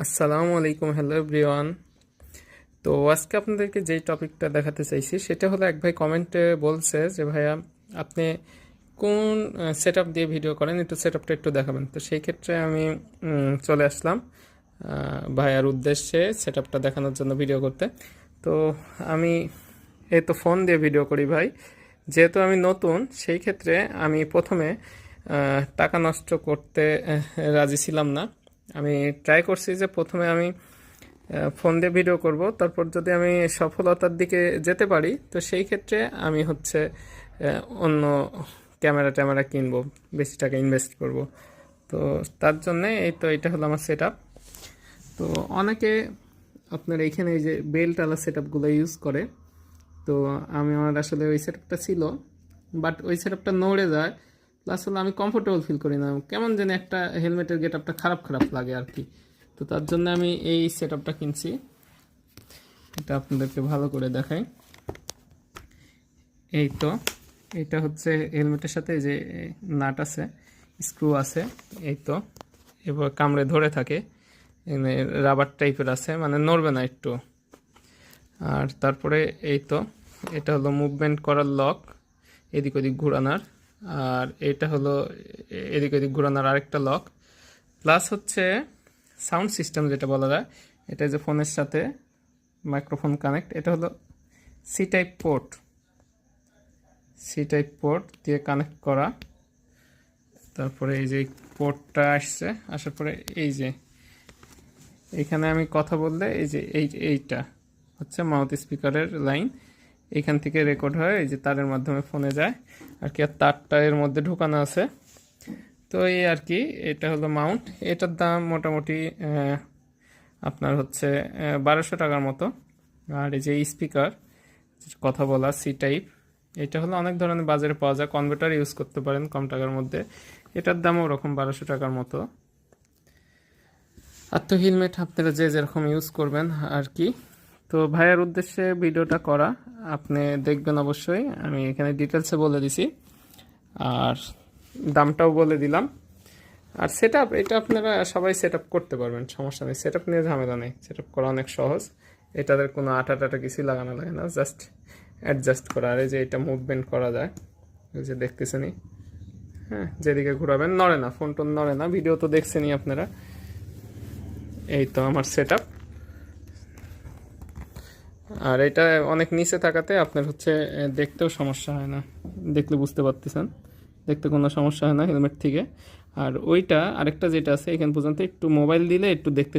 আসসালামু আলাইকুম, hello everyone. তো আজকে আপনাদেরকে যেই টপিকটা দেখাতে চাইছি সেটা হলো, এক ভাই কমেন্টে বলছে যে ভাইয়া আপনি কোন সেট আপ দিয়ে ভিডিও করেন, একটু সেট আপটা একটু দেখাবেন। তো সেই ক্ষেত্রে আমি চলে আসলাম ভাইয়ার উদ্দেশ্যে সেট আপটা দেখানোর জন্য ভিডিও করতে। তো আমি এই তো ফোন দিয়ে ভিডিও করি ভাই। যেহেতু আমি নতুন, সেই ক্ষেত্রে আমি প্রথমে টাকা নষ্ট করতে রাজি ছিলাম না। আমি ট্রাই করছি যে প্রথমে আমি ফোন দিয়ে ভিডিও করব, তারপর যদি আমি সফলতার দিকে যেতে পারি তো সেই ক্ষেত্রে আমি হচ্ছে অন্য ক্যামেরা ট্যামেরা কিনবো, বেশি টাকা ইনভেস্ট করব। তো তার জন্যে এই তো এটা হলো আমার সেট আপ। তো অনেকে আপনার এইখানে এই যে বেল্টওয়ালা সেট আপগুলো ইউজ করে। তো আমার আসলে ওই সেট আপটা ছিল, বাট ওই সেট আপটা নড়ে যায়, প্লাস হলো আমি কমফোর্টেবল ফিল করি না, কেমন যেন একটা হেলমেটের গেট আপটা খারাপ খারাপ লাগে আর কি। তো তার জন্য আমি এই সেট আপটা কিনছি। এটা আপনাদেরকে ভালো করে দেখাই। এই তো এটা হচ্ছে হেলমেটের সাথে যে নাট আছে, স্ক্রু আছে। এই তো এবার কামড়ে ধরে থাকে, রাবার টাইপের আছে, মানে নড়বে না একটু। আর তারপরে এই তো এটা হলো মুভমেন্ট করার লক, এদিক ওদিক ঘোরানোর। আর এটা হলো এদিক ওদিক ঘোরানোর আরেকটা লক। প্লাস হচ্ছে সাউন্ড সিস্টেম যেটা বলা যায়, এটা যে ফোনের সাথে মাইক্রোফোন কানেক্ট। এটা হলো C type port, C type port দিয়ে কানেক্ট করা। তারপরে এই যে পোর্টটা আসছে, আসার পরে এই যে এখানে আমি কথা বললে এই যে এইটা হচ্ছে মাউথ স্পিকারের লাইন, এখান থেকে রেকর্ড হয়, এই যে তারের মাধ্যমে ফোনে যায় আর কি। আর তারটা এর মধ্যে ঢুকানো আছে। তো এই আর কি, এটা হলো মাউন্ট। এটার দাম মোটামুটি আপনার হচ্ছে 1200 টাকার মতো। আর এই যে স্পিকার, কথা বলা সি টাইপ, এটা হলো অনেক ধরনের বাজারে পাওয়া যায়, কনভার্টার ইউজ করতে পারেন কম টাকার মধ্যে। এটার দামও ওরকম 1200 টাকার মতো। আর তো হেলমেট আপনারা যে যেরকম ইউজ করবেন আর কি। তো ভাইয়ের উদ্দেশ্যে ভিডিওটা করা, আপনি দেখবেন অবশ্যই। আমি এখানে ডিটেলসে বলে দিছি, আর দামটাও বলে দিলাম। আর সেট আপ, এটা আপনারা সবাই সেট আপ করতে পারবেন, সমস্যা নেই। সেট আপ নিয়ে ঝামেলা নেই, সেট আপ করা অনেক সহজ। এটাদের কোনো আটা টাটা কিছুই লাগানো লাগে না, জাস্ট অ্যাডজাস্ট করা। আর এই যে এটা মুভমেন্ট করা যায়, ওই যে দেখতেছেনই। হ্যাঁ, যেদিকে ঘোরাবেন নড়ে না, ফোন টোন নড়ে না, ভিডিও তো দেখছেনই আপনারা। এই তো আমার সেট আপ। আর এটা অনেক নিচে থাকাতে আপনার হচ্ছে দেখতেও সমস্যা হয় না, দেখলে বুঝতে পারতেছেন, দেখতে কোনো সমস্যা হয় না হেলমেট থেকে। আর ওইটা আরেকটা যেটা আছে, এখান পর্যন্ত একটু মোবাইল দিলে একটু দেখতে